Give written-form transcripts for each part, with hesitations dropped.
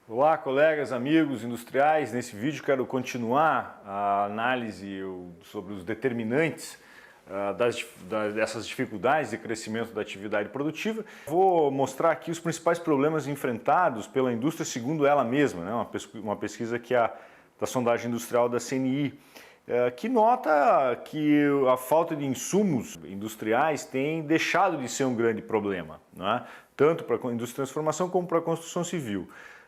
Olá, colegas, amigos industriais. Nesse vídeo quero continuar a análise sobre os determinantes dessas dificuldades de crescimento da atividade produtiva. Vou mostrar aqui os principais problemas enfrentados pela indústria segundo ela mesma, né? Uma pesquisa que é da sondagem industrial da CNI, que nota que a falta de insumos industriais tem deixado de ser um grande problema, né? Tanto para a indústria de transformação como para a construção civil.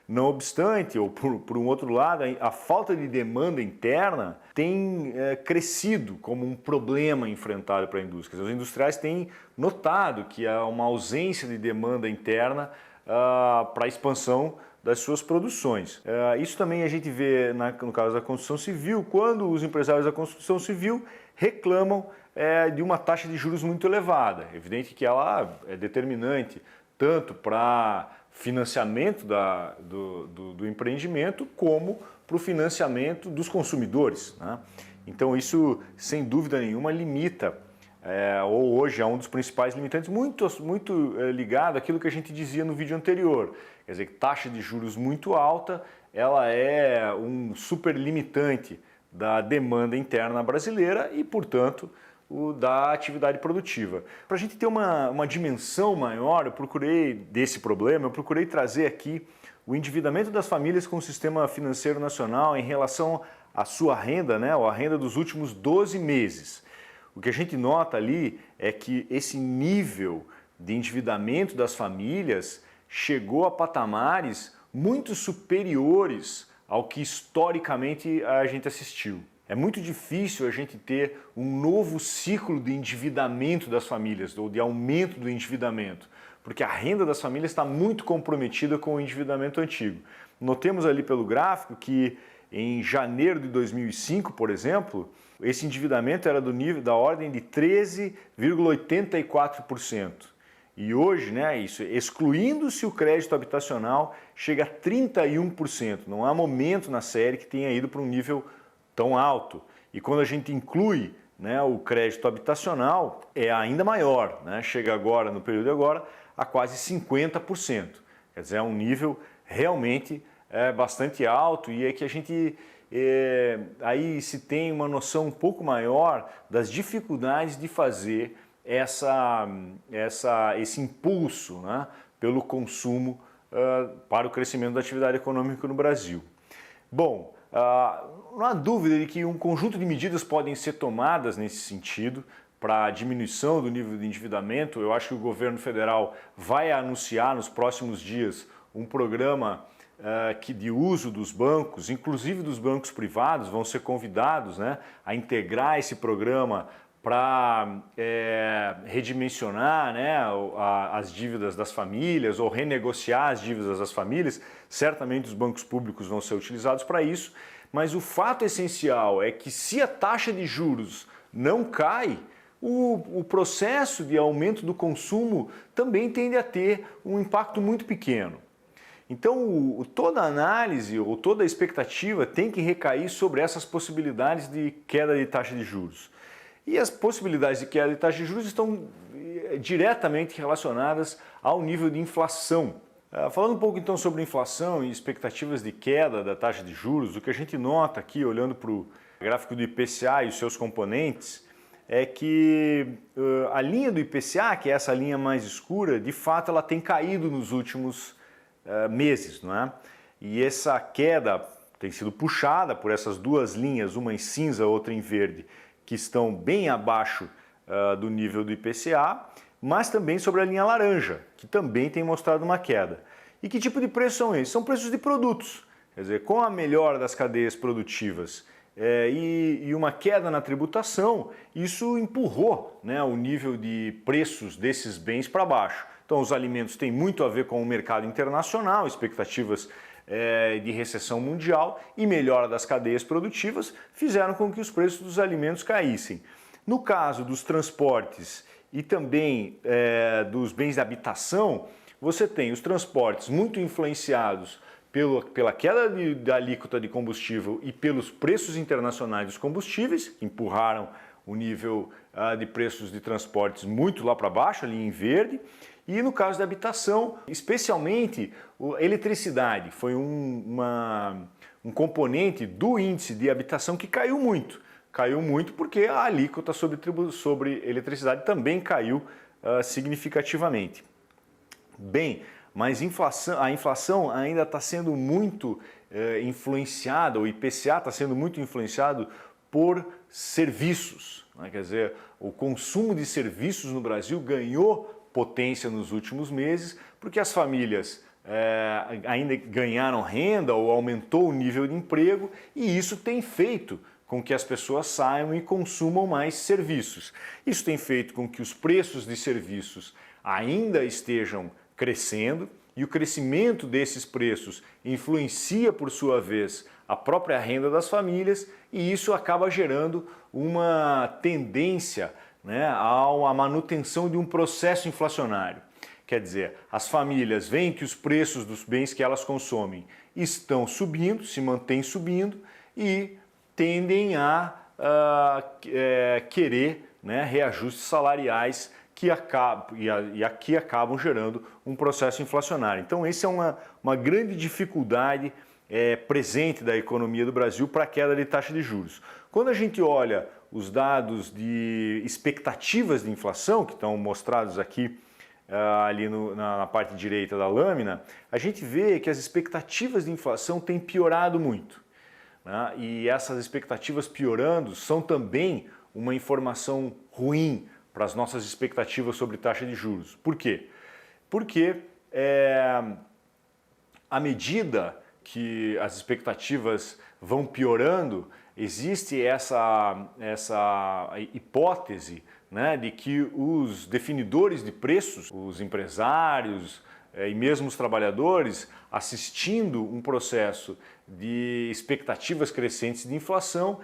Não obstante, ou por um outro lado, a falta de demanda interna tem crescido como um problema enfrentado para a indústria. Os industriais têm notado que há uma ausência de demanda interna para a expansão das suas produções. Isso também a gente vê no caso da construção civil, quando os empresários da construção civil reclamam de uma taxa de juros muito elevada. É evidente que ela é determinante tanto para financiamento do empreendimento como para o financiamento dos consumidores, né? Então isso, sem dúvida nenhuma, limita, ou hoje é um dos principais limitantes, muito ligado àquilo que a gente dizia no vídeo anterior. Quer dizer, que taxa de juros muito alta, ela é um super limitante da demanda interna brasileira e, portanto, da atividade produtiva. Para a gente ter uma dimensão maior desse problema, eu procurei trazer aqui o endividamento das famílias com o sistema financeiro nacional em relação à sua renda, né, ou a renda dos últimos 12 meses. O que a gente nota ali é que esse nível de endividamento das famílias chegou a patamares muito superiores ao que historicamente a gente assistiu. É muito difícil a gente ter um novo ciclo de endividamento das famílias, ou de aumento do endividamento, porque a renda das famílias está muito comprometida com o endividamento antigo. Notemos ali pelo gráfico que em janeiro de 2005, por exemplo, esse endividamento era da ordem de 13,84%. E hoje, né, isso, excluindo-se o crédito habitacional, chega a 31%. Não há momento na série que tenha ido para um nível tão alto. E quando a gente inclui, né, o crédito habitacional, é ainda maior, né? Chega agora, no período agora, a quase 50%. Quer dizer, é um nível realmente bastante alto, e é que a gente aí se tem uma noção um pouco maior das dificuldades de fazer esse impulso, né, pelo consumo para o crescimento da atividade econômica no Brasil. Bom, não há dúvida de que um conjunto de medidas podem ser tomadas nesse sentido para a diminuição do nível de endividamento. Eu acho que o governo federal vai anunciar nos próximos dias um programa de uso dos bancos, inclusive dos bancos privados, vão ser convidados, né, a integrar esse programa para redimensionar, né, as dívidas das famílias ou renegociar as dívidas das famílias. Certamente os bancos públicos vão ser utilizados para isso, mas o fato essencial é que se a taxa de juros não cai, o processo de aumento do consumo também tende a ter um impacto muito pequeno. Então, toda a análise ou toda a expectativa tem que recair sobre essas possibilidades de queda de taxa de juros. E as possibilidades de queda de taxa de juros estão diretamente relacionadas ao nível de inflação. Falando um pouco então sobre inflação e expectativas de queda da taxa de juros, o que a gente nota aqui, olhando para o gráfico do IPCA e os seus componentes, é que a linha do IPCA, que é essa linha mais escura, de fato ela tem caído nos últimos meses, não é? E essa queda tem sido puxada por essas duas linhas, uma em cinza, outra em verde, que estão bem abaixo do nível do IPCA, mas também sobre a linha laranja, que também tem mostrado uma queda. E que tipo de preços são esses? São preços de produtos. Quer dizer, com a melhora das cadeias produtivas e uma queda na tributação, isso empurrou, né, o nível de preços desses bens para baixo. Então os alimentos têm muito a ver com o mercado internacional, expectativas de recessão mundial e melhora das cadeias produtivas fizeram com que os preços dos alimentos caíssem. No caso dos transportes e também dos bens de habitação, você tem os transportes muito influenciados pela queda da alíquota de combustível e pelos preços internacionais dos combustíveis, que empurraram o nível de preços de transportes muito lá para baixo, ali em verde. E no caso da habitação, especialmente a eletricidade, foi um componente do índice de habitação que caiu muito. Caiu muito porque a alíquota sobre eletricidade também caiu significativamente. Bem, mas a inflação ainda está sendo muito influenciada, o IPCA está sendo muito influenciado por serviços, né? Quer dizer, o consumo de serviços no Brasil ganhou potência nos últimos meses porque as famílias ainda ganharam renda ou aumentou o nível de emprego e isso tem feito com que as pessoas saiam e consumam mais serviços. Isso tem feito com que os preços de serviços ainda estejam crescendo e o crescimento desses preços influencia, por sua vez, a própria renda das famílias e isso acaba gerando uma tendência, né, à manutenção de um processo inflacionário. Quer dizer, as famílias veem que os preços dos bens que elas consomem estão subindo, se mantêm subindo e tendem a querer, né, reajustes salariais que acabam gerando um processo inflacionário. Então, essa é uma grande dificuldade presente da economia do Brasil para a queda de taxa de juros. Quando a gente olha os dados de expectativas de inflação, que estão mostrados aqui ali na parte direita da lâmina, a gente vê que as expectativas de inflação têm piorado muito, né? E essas expectativas piorando são também uma informação ruim para as nossas expectativas sobre taxa de juros. Por quê? Porque à medida que as expectativas vão piorando, existe essa hipótese, né, de que os definidores de preços, os empresários e mesmo os trabalhadores, assistindo um processo de expectativas crescentes de inflação,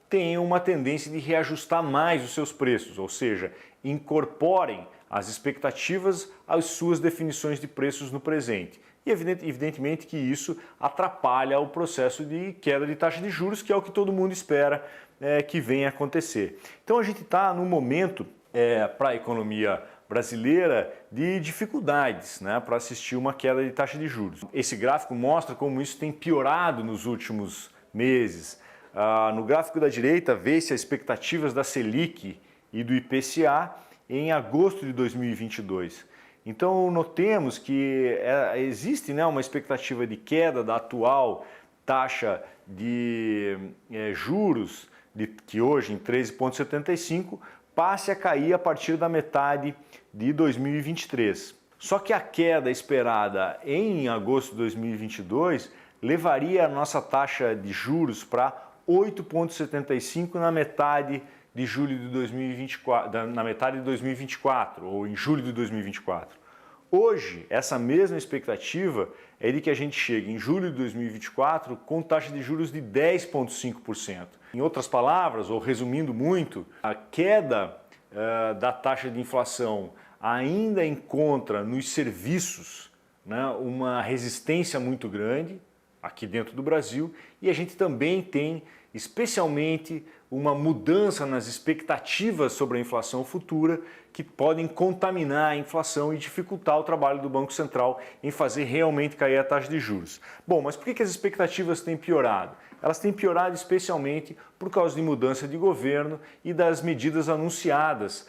tenham uma tendência de reajustar mais os seus preços, ou seja, incorporem as expectativas às suas definições de preços no presente. E evidentemente que isso atrapalha o processo de queda de taxa de juros, que é o que todo mundo espera que venha a acontecer. Então a gente está num momento para a economia brasileira de dificuldades, né, para assistir uma queda de taxa de juros. Esse gráfico mostra como isso tem piorado nos últimos meses. No gráfico da direita, vê-se as expectativas da Selic e do IPCA em agosto de 2022. Então, notemos que existe, né, uma expectativa de queda da atual taxa de juros, que hoje em 13,75, passe a cair a partir da metade de 2023. Só que a queda esperada em agosto de 2022 levaria a nossa taxa de juros para 8,75 na metade de julho de 2024, na metade de 2024 ou em julho de 2024. Hoje, essa mesma expectativa é de que a gente chegue em julho de 2024 com taxa de juros de 10,5%. Em outras palavras, ou resumindo muito, a queda da taxa de inflação ainda encontra nos serviços, né, uma resistência muito grande aqui dentro do Brasil e a gente também tem especialmente uma mudança nas expectativas sobre a inflação futura que podem contaminar a inflação e dificultar o trabalho do Banco Central em fazer realmente cair a taxa de juros. Bom, mas por que as expectativas têm piorado? Elas têm piorado especialmente por causa de mudança de governo e das medidas anunciadas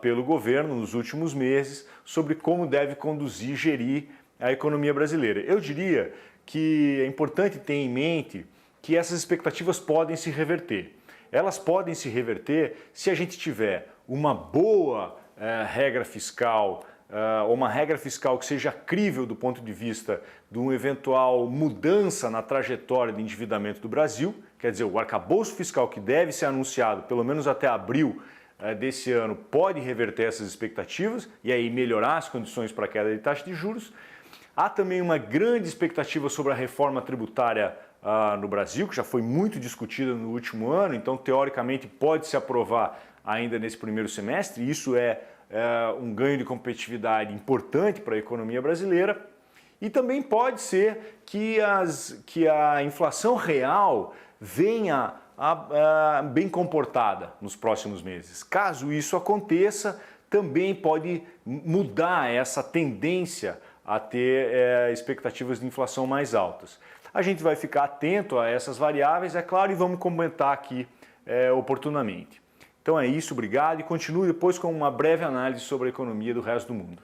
pelo governo nos últimos meses sobre como deve conduzir e gerir a economia brasileira. Eu diria que é importante ter em mente que essas expectativas podem se reverter. Elas podem se reverter se a gente tiver uma boa regra fiscal, ou uma regra fiscal que seja crível do ponto de vista de uma eventual mudança na trajetória de endividamento do Brasil, quer dizer, o arcabouço fiscal que deve ser anunciado pelo menos até abril desse ano pode reverter essas expectativas e aí melhorar as condições para a queda de taxa de juros. Há também uma grande expectativa sobre a reforma tributária no Brasil, que já foi muito discutida no último ano, então teoricamente pode se aprovar ainda nesse primeiro semestre. Isso é um ganho de competitividade importante para a economia brasileira. E também pode ser que a inflação real venha bem comportada nos próximos meses. Caso isso aconteça, também pode mudar essa tendência a ter expectativas de inflação mais altas. A gente vai ficar atento a essas variáveis, é claro, e vamos comentar aqui oportunamente. Então é isso, obrigado e continue depois com uma breve análise sobre a economia do resto do mundo.